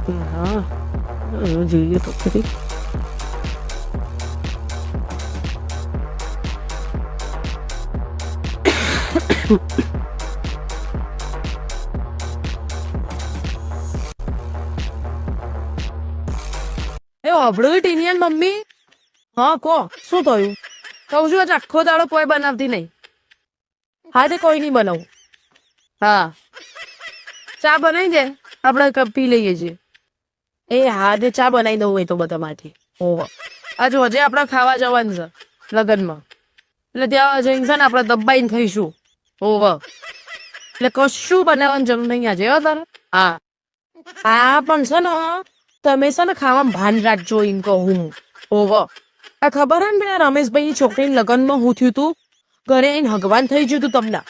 હા જોઈએ તો ખરી. એ અબળું ટીનિયન મમ્મી. હા કો શું થયું? કહું છું આજ આખો દાડો કોઈ બનાવતી નહીં. હા તે કોઈ નહીં બનાવું. હા ચા બનાવી દે, આપણે કપ પી લઈએ છીએ. એ હા તે ચા બનાવી દઉં એ તો બધા માટે. ઓહો આ જો હજે આપણે ખાવા જવાનું છે લગ્નમાં, એટલે ત્યાં જઈને છે ને આપણે દબાઈને ખાઈશું. ઓહો એટલે કશું બનાવવાની જરૂર નહીં આજે. હો તારે હા હા પણ છે ને તમે છે ને ખાવામાં ભાન રાખજો એમ કહું હું. ઓહો આ ખબર હે ને પેલા રમેશભાઈની છોકરીના લગ્નમાં હું થયું તું? ઘરે આવીને ભગવાન થઈ ગયું તું તમને.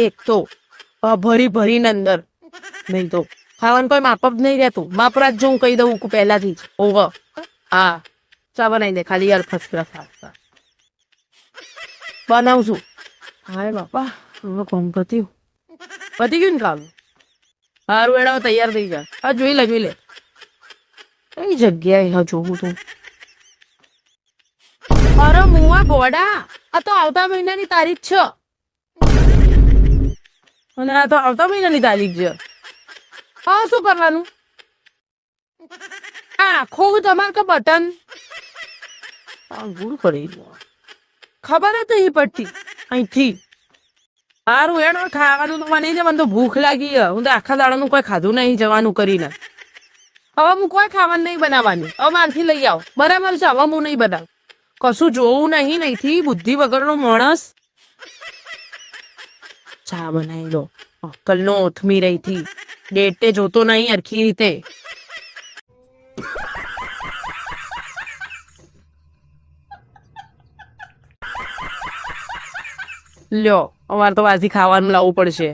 એક તો ભરી ભરીને અંદર નહીં તો ખાવાનું કોઈ માપ જ નહીં રહેતું. માપ રાખજો હું કહી દઉં પહેલાથી જ. ઓહો હા ચા બનાવી દે ખાલી યાર ફર્સ્ટ ક્લાસ બનાવશું. હાય બાપા હવે કોમ પત્યું પતી ગયું ને કામ. સારું એડા તૈયાર થઈ જાય. હા જોઈ લે કઈ જગ્યાએ હા જોવું તું. અરે મુવા ગોડા આ તો આવતા મહિનાની તારીખ છે. અને આ તો આવતા મહિનાની તારીખ છે. હા શું કરવાનું? આખું તમારે કે બટન ભૂલ કરી ખબર જ નહીં પડતી અહીંથી. સારું એનો ખાવાનું તો મને છે, મને તો ભૂખ લાગી છે. હું તો આખા દાડાનું કોઈ ખાધું નહીં જવાનું કરીને. હવે હું કોઈ ખાવાનું નહીં બનાવવાનું. હવે મારથી લઈ આવો બરાબર છે. હવે હું નહીં બનાવું કશું જોવું નહીં. નહીંથી બુદ્ધિ વગરનો માણસ. ચા બનાવી દો અક્કલનો ઓથમી રહી થી. ડેટે જોતો નહીં હરખી રીતે. લ્યો અમારે તો વાજી ખાવાનું લાવવું પડશે.